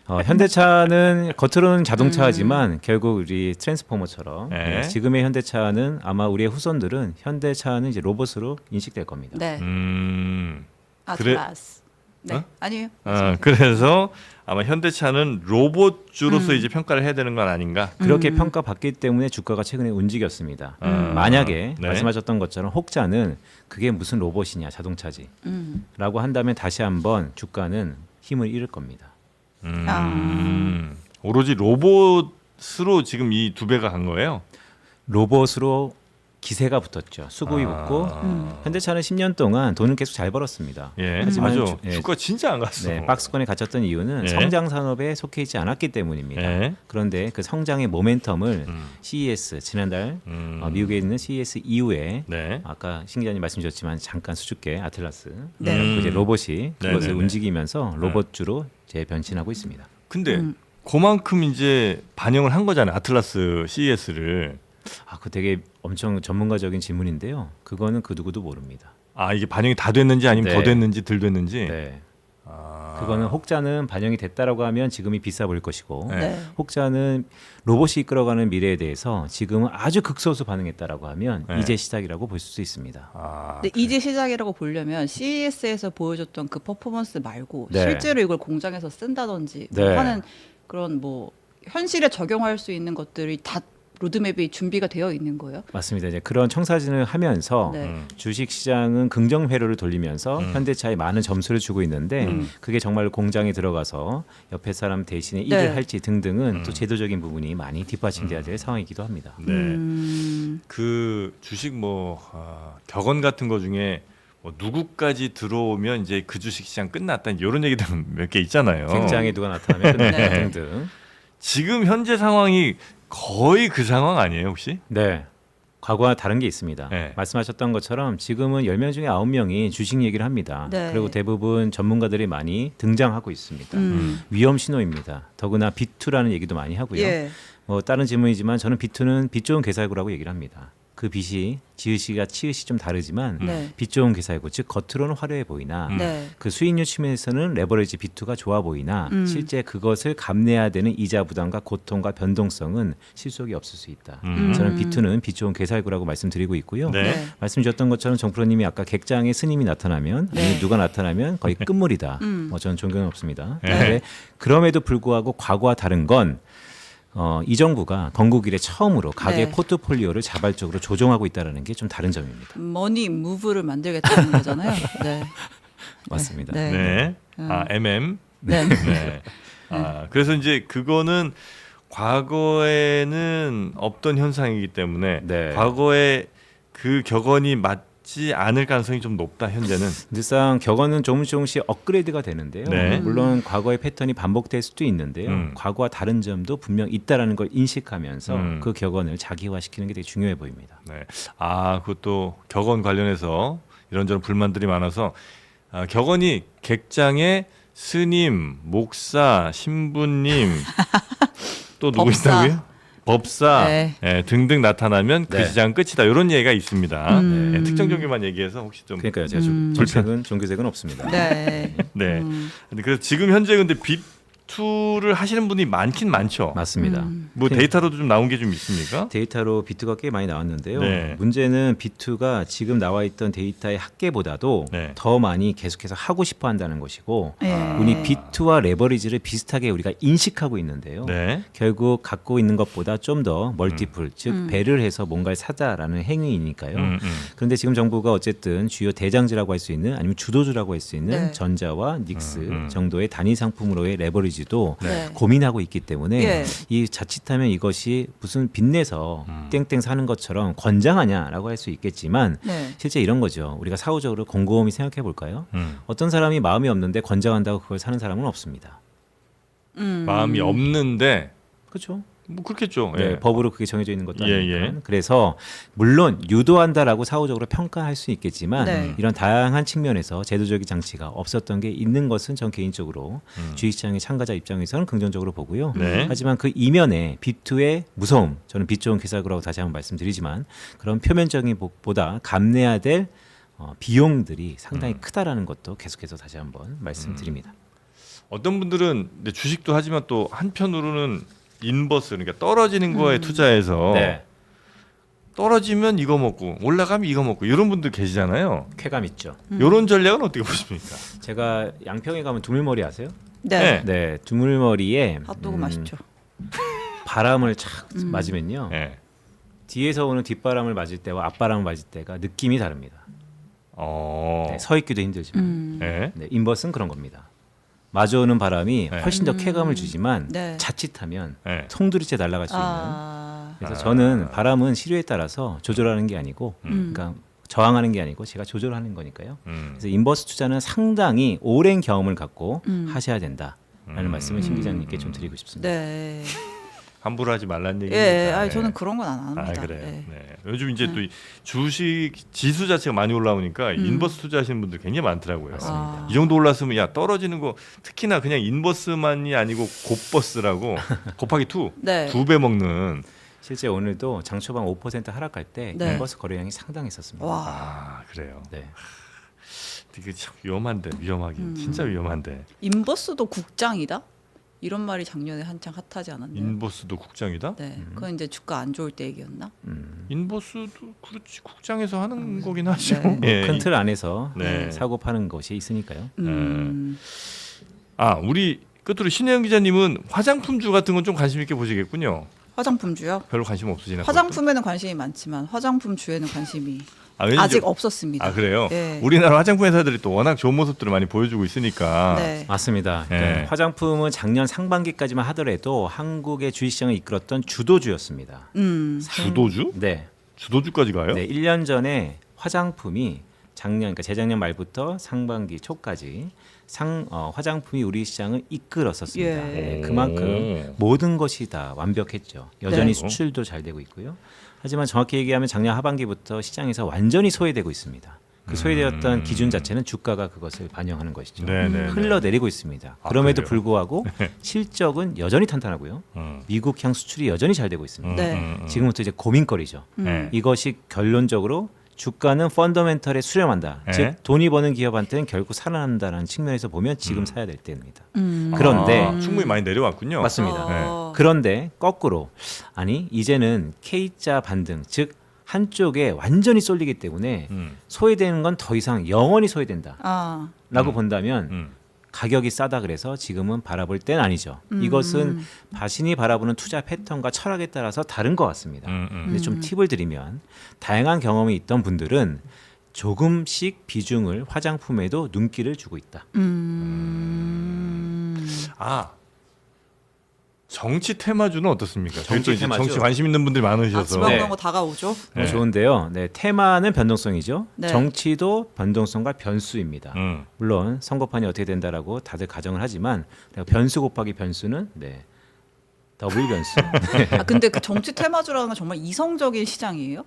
현대차는 겉으로는 자동차지만 결국 우리 트랜스포머처럼 네. 지금의 현대차는 아마 우리의 후손들은 현대차는 이제 로봇으로 인식될 겁니다. 네. 그래- 아틀라스. 네. 어? 아니에요. 그래서 아마 현대차는 로봇주로서 이제 평가를 해야 되는 건 아닌가. 그렇게 평가받기 때문에 주가가 최근에 움직였습니다. 만약에 네. 말씀하셨던 것처럼 혹자는 그게 무슨 로봇이냐 자동차지 라고 한다면 다시 한번 주가는 힘을 잃을 겁니다. 오로지 로봇으로 지금 이 두 배가 간 거예요. 로봇으로 기세가 붙었죠. 수급이 아. 붙고 현대차는 10년 동안 돈을 계속 잘 벌었습니다. 예, 하지만 맞아. 예, 주가 진짜 안 갔어. 네, 박스권에 갇혔던 이유는 예. 성장 산업에 속해 있지 않았기 때문입니다. 예. 그런데 그 성장의 모멘텀을 CES 지난달 미국에 있는 CES 이후에 네. 아까 신 기자님 말씀 주셨지만 잠깐 수줍게 아틀라스 네. 그리고 이제 로봇이 그것을 네네네. 움직이면서 로봇주로 재변신하고 있습니다. 근데 그만큼 이제 반영을 한 거잖아요. 아틀라스 CES를. 그 되게 엄청 전문가적인 질문인데요. 그거는 그 누구도 모릅니다. 이게 반영이 다 됐는지 아니면 네. 더 됐는지 덜 됐는지. 네. 그거는 혹자는 반영이 됐다라고 하면 지금이 비싸 보일 것이고 네. 네. 혹자는 로봇이 이끌어가는 미래에 대해서 지금은 아주 극소수 반응했다라고 하면 네. 이제 시작이라고 볼 수 있습니다. 근데 이제 시작이라고 보려면 CES에서 보여줬던 그 퍼포먼스 말고 네. 실제로 이걸 공장에서 쓴다든지 뭐 네. 하는 그런 뭐 현실에 적용할 수 있는 것들이 다 로드맵이 준비가 되어 있는 거예요. 맞습니다. 이제 그런 청사진을 하면서 네. 주식 시장은 긍정 회로를 돌리면서 현대차에 많은 점수를 주고 있는데 그게 정말 공장에 들어가서 옆에 사람 대신에 일을 네. 할지 등등은 또 제도적인 부분이 많이 뒷받침돼야 될 상황이기도 합니다. 네. 그 주식 격언 같은 거 중에 누구까지 들어오면 이제 그 주식 시장 끝났다 이런 얘기들 몇 개 있잖아요. 굉장히 누가 나타나면 끝난다 네. 등등. 지금 현재 상황이 거의 그 상황 아니에요 혹시? 네. 과거와 다른 게 있습니다. 네. 말씀하셨던 것처럼 지금은 10명 중에 9명이 주식 얘기를 합니다. 네. 그리고 대부분 전문가들이 많이 등장하고 있습니다. 위험 신호입니다. 더구나 B2라는 얘기도 많이 하고요. 예. 다른 질문이지만 저는 B2는 빛 좋은 개살구라고 얘기를 합니다. 그 빚이 지읒이가 치읒이 좀 다르지만 네. 빚 좋은 개사이고 즉 겉으로는 화려해 보이나 네. 그 수익률 측면에서는 레버리지 B2가 좋아 보이나 실제 그것을 감내해야 되는 이자 부담과 고통과 변동성은 실속이 없을 수 있다. 저는 B2는 빚 좋은 개사이구라고 말씀드리고 있고요. 네. 네. 말씀 주셨던 것처럼 정프로님이 아까 객장에 스님이 나타나면 네. 아니면 누가 나타나면 거의 끝물이다. 저는 존경은 없습니다. 네. 그런데 그럼에도 불구하고 과거와 다른 건 이 정부가 건국 이래 처음으로 가계 네. 포트폴리오를 자발적으로 조정하고 있다는 게 좀 다른 점입니다. 머니 무브를 만들겠다는 거잖아요. 네. 맞습니다. 네. 네. 아, MM. 네. 네. 아, 그래서 이제 그거는 과거에는 없던 현상이기 때문에 네. 과거에 그 격언이 맞지 않을 가능성이 좀 높다 현재는. 늘상 격언은 조금씩 업그레이드가 되는데요. 네. 물론 과거의 패턴이 반복될 수도 있는데요. 과거와 다른 점도 분명 있다라는 걸 인식하면서 그 격언을 자기화시키는 게 되게 중요해 보입니다. 네. 아, 그것도 격언 관련해서 이런저런 불만들이 많아서 격언이 객장에 스님, 목사, 신부님 또 누구 법사. 있다고요? 법사 네. 예, 등등 나타나면 그 네. 시장 끝이다. 이런 얘기가 있습니다. 예, 특정 종교만 얘기해서 혹시 좀 그러니까요. 제가 종교색은 없습니다. 네. 네. 근데 그래서 지금 현재 근데 B2를 하시는 분이 많긴 많죠. 맞습니다. 뭐 데이터로도 좀 나온 게 좀 있습니까? 데이터로 B2가 꽤 많이 나왔는데요. 네. 문제는 B2가 지금 나와 있던 데이터의 합계보다도 네. 더 많이 계속해서 하고 싶어 한다는 것이고 네. 우리 B2와 레버리지를 비슷하게 우리가 인식하고 있는데요. 네. 결국 갖고 있는 것보다 좀 더 멀티플, 즉 배를 해서 뭔가를 사자라는 행위이니까요. 그런데 지금 정부가 어쨌든 주요 대장지라고 할 수 있는 아니면 주도주라고 할 수 있는 네. 전자와 닉스 정도의 단위 상품으로의 레버리지도 네. 고민하고 있기 때문에 예. 이 자칫하면 이것이 무슨 빚내서 땡땡 사는 것처럼 권장하냐라고 할 수 있겠지만 네. 실제 이런 거죠. 우리가 사후적으로 곰곰이 생각해 볼까요? 어떤 사람이 마음이 없는데 권장한다고 그걸 사는 사람은 없습니다. 마음이 없는데 그렇죠? 뭐 그렇겠죠. 네, 예. 법으로 그게 정해져 있는 것도 예, 아니니까. 예. 그래서 물론 유도한다라고 사후적으로 평가할 수 있겠지만 네. 이런 다양한 측면에서 제도적인 장치가 없었던 게 있는 것은 전 개인적으로 주식시장의 참가자 입장에서는 긍정적으로 보고요. 네. 하지만 그 이면에 빚투의 무서움, 저는 빚 좋은 기사구라고 다시 한번 말씀드리지만 그런 표면적인 보다 감내해야 될 비용들이 상당히 크다라는 것도 계속해서 다시 한번 말씀드립니다. 어떤 분들은 근데 주식도 하지만 또 한편으로는 인버스 그러니까 떨어지는 거에 투자해서 네, 떨어지면 이거 먹고 올라가면 이거 먹고 이런 분들 계시잖아요. 쾌감 있죠. 이런 전략은 어떻게 보십니까? 제가 양평에 가면 두물머리 아세요? 네. 네, 두물머리에 핫도그 맛있죠. 바람을 착 맞으면요. 네. 뒤에서 오는 뒷바람을 맞을 때와 앞바람을 맞을 때가 느낌이 다릅니다. 네, 서 있기도 힘들지만. 네. 네, 인버스는 그런 겁니다. 마주오는 바람이 네. 훨씬 더 쾌감을 주지만 네. 자칫하면 네. 송두리째 날아갈 수 있는. 그래서 아. 저는 바람은 시류에 따라서 조절하는 게 아니고, 그러니까 저항하는 게 아니고 제가 조절하는 거니까요. 그래서 인버스 투자는 상당히 오랜 경험을 갖고 하셔야 된다라는 말씀을 신 기자님께 좀 드리고 싶습니다. 네. 함부로 하지 말라는 예, 얘기입니다. 아니, 네. 저는 그런 건 안 합니다. 아 그래요. 네. 네. 요즘 이제 또 이 주식 지수 자체가 많이 올라오니까 인버스 투자하시는 분들 굉장히 많더라고요. 맞습니다. 이 정도 올랐으면 야 떨어지는 거 특히나 그냥 인버스만이 아니고 곱버스라고 곱하기 2, 네. 2배 먹는. 실제 오늘도 장 초반 5% 하락할 때 네. 인버스 거래량이 상당했었습니다. 와. 아 그래요. 네. 되게 참 위험한데 위험하긴 진짜 위험한데. 인버스도 국장이다? 이런 말이 작년에 한창 핫하지 않았나요? 인버스도 국장이다? 네. 그건 이제 주가 안 좋을 때 얘기였나? 인버스도 그렇지 국장에서 하는 거긴 하죠. 네. 예. 큰 틀 안에서 네. 사고 파는 것이 있으니까요. 아 우리 끝으로 신혜영 기자님은 화장품주 같은 건 좀 관심 있게 보시겠군요. 화장품주요? 별로 관심 없으시나? 화장품에는 관심이 많지만 화장품 주에는 관심이 왠지 아직 좀- 없었습니다. 아 그래요? 네. 우리나라 화장품 회사들이 또 워낙 좋은 모습들을 많이 보여주고 있으니까. 네. 맞습니다. 그러니까 네. 화장품은 작년 상반기까지만 하더라도 한국의 주식시장을 이끌었던 주도주였습니다. 주도주? 네. 주도주까지 가요? 네, 1년 전에 화장품이 그러니까 재작년 말부터 상반기 초까지 화장품이 우리 시장을 이끌었었습니다. 예. 네, 그만큼 모든 것이 다 완벽했죠. 여전히 수출도 잘 되고 있고요. 하지만 정확히 얘기하면 작년 하반기부터 시장에서 완전히 소외되고 있습니다. 그 소외되었던 기준 자체는 주가가 그것을 반영하는 것이죠. 네네. 흘러내리고 있습니다. 아, 그럼에도 그래요? 불구하고 실적은 여전히 탄탄하고요. 미국향 수출이 여전히 잘 되고 있습니다. 네. 지금부터 이제 고민거리죠. 네. 이것이 결론적으로 주가는 펀더멘털에 수렴한다. 네. 즉 돈이 버는 기업한테는 결국 살아난다는 측면에서 보면 지금 사야 될 때입니다. 음. 그런데 충분히 많이 내려왔군요. 맞습니다. 어. 그런데 거꾸로 아니 이제는 K자 반등 즉 한쪽에 완전히 쏠리기 때문에 소외되는 건 더 이상 영원히 소외된다 아. 라고 본다면 가격이 싸다 그래서 지금은 바라볼 때는 아니죠. 이것은 자신이 바라보는 투자 패턴과 철학에 따라서 다른 것 같습니다. 근데 좀 팁을 드리면 다양한 경험이 있던 분들은 조금씩 비중을 화장품에도 눈길을 주고 있다. 아, 정치 테마주는 어떻습니까? 정치 저희 또 이제 테마주. 정치 관심 있는 분들이 아, 많으셔서 지방선거 다가오죠. 네. 좋은데요. 네, 테마는 변동성이죠. 네. 정치도 변동성과 변수입니다. 물론 선거판이 어떻게 된다라고 다들 가정을 하지만 변수 곱하기 변수는 더블 변수. 아, 근데 그 정치 테마주라는 건 정말 이성적인 시장이에요?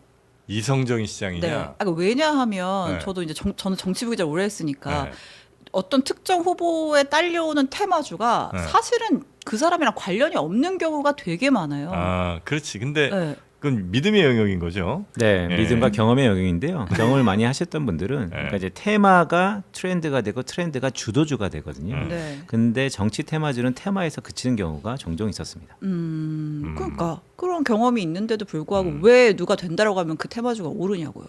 이성적인 네. 시장이냐? 아, 왜냐하면 네. 저도 이제 저는 정치부 기자 오래 했으니까 네. 어떤 특정 후보에 딸려오는 테마주가 네. 사실은 그 사람이랑 관련이 없는 경우가 되게 많아요. 아, 그렇지. 근데 네. 그건 믿음의 영역인 거죠. 네, 예. 믿음과 경험의 영역인데요. 경험을 많이 하셨던 분들은 그러니까 이제 테마가 트렌드가 되고 트렌드가 주도주가 되거든요. 네. 근데 정치 테마주는 테마에서 그치는 경우가 종종 있었습니다. 그러니까 그런 경험이 있는데도 불구하고 왜 누가 된다라고 하면 그 테마주가 오르냐고요.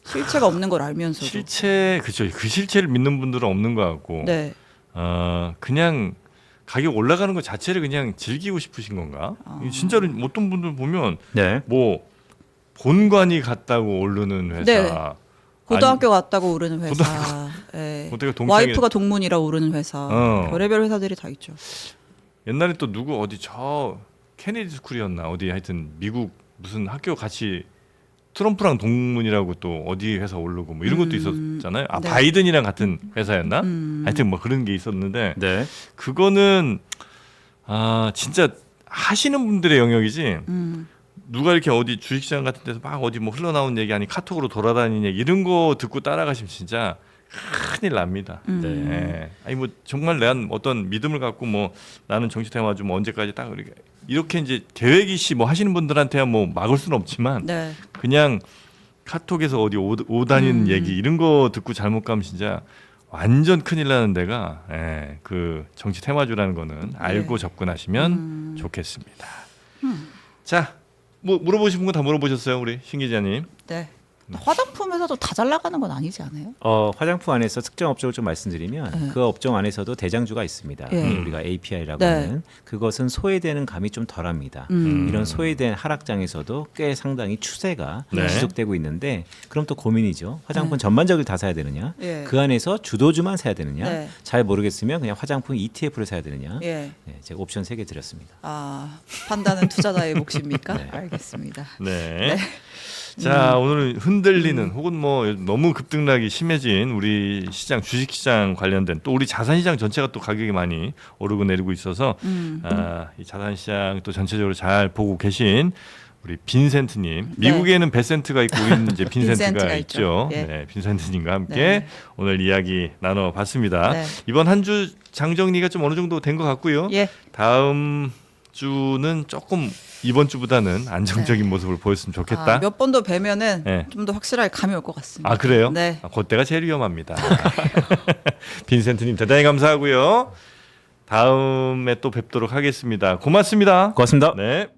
실체가 없는 걸 알면서도. 실체 그죠. 그 실체를 믿는 분들은 없는 것 같고, 네. 그냥 가격 올라가는 것 자체를 그냥 즐기고 싶으신 건가? 진짜로 어떤 분들 보면 네. 뭐 본관이 갔다고 오르는 회사, 네. 고등학교 갔다고 오르는 회사, 예. 어떻게 동창이- 와이프가 동문이라 오르는 회사, 별의별 회사들이 다 있죠. 옛날에 또 누구 어디 저 케네디 스쿨이었나 어디 하여튼 미국 무슨 학교 같이 트럼프랑 동문이라고 또 어디 회사 오르고 뭐 이런 것도 있었잖아요. 아 네. 바이든이랑 같은 회사였나? 하여튼 뭐 그런 게 있었는데 네. 그거는 진짜 하시는 분들의 영역이지. 누가 이렇게 어디 주식시장 같은 데서 막 어디 뭐 흘러나온 얘기 아니 카톡으로 돌아다니는 얘기 이런 거 듣고 따라가시면 진짜 큰일 납니다. 예. 아니 뭐 정말 내가 어떤 믿음을 갖고 뭐 나는 정치 테마주 뭐 언제까지 딱 이렇게 이제 계획이시 뭐 하시는 분들한테야 뭐 막을 수는 없지만 네. 그냥 카톡에서 어디 오다니는 얘기 이런 거 듣고 잘못 가면 진짜 완전 큰일 나는 데가 그 정치 테마주라는 거는 알고 접근하시면 좋겠습니다. 자, 뭐 물어보신 분 다 물어보셨어요, 우리 신 기자님? 네. 화장품 회사도 다 잘 나가는 건 아니지 않아요? 화장품 안에서 특정 업종을 좀 말씀드리면 그 업종 안에서도 대장주가 있습니다. 예. 우리가 API라고 네. 하는 그것은 소외되는 감이 좀 덜합니다. 이런 소외된 하락장에서도 꽤 상당히 추세가 네. 지속되고 있는데 그럼 또 고민이죠. 화장품 전반적으로 다 사야 되느냐? 예. 그 안에서 주도주만 사야 되느냐? 네. 잘 모르겠으면 그냥 화장품 ETF를 사야 되느냐? 예. 네, 제가 옵션 3개 드렸습니다. 아, 판단은 투자자의 몫입니까? 네. 알겠습니다. 네. 자, 오늘은 흔들리는 혹은 뭐 너무 급등락이 심해진 우리 시장 주식시장 관련된 또 우리 자산시장 전체가 또 가격이 많이 오르고 내리고 있어서 이 자산시장 또 전체적으로 잘 보고 계신 우리 빈센트님, 미국에는 베센트가 있고 우리는 이제 빈센트가 빈센트가 있죠. 있죠. 예. 네, 빈센트님과 함께 네. 오늘 이야기 나눠봤습니다. 네. 이번 한 주 장정리가 좀 어느 정도 된 것 같고요. 예. 다음 주는 조금 이번 주보다는 안정적인 모습을 보였으면 좋겠다. 몇 번 더 뵈면은 네. 좀 더 확실하게 감이 올 것 같습니다. 아 그래요? 네. 그때가 제일 위험합니다. 빈센트님 대단히 감사하고요. 다음에 또 뵙도록 하겠습니다. 고맙습니다. 고맙습니다. 네.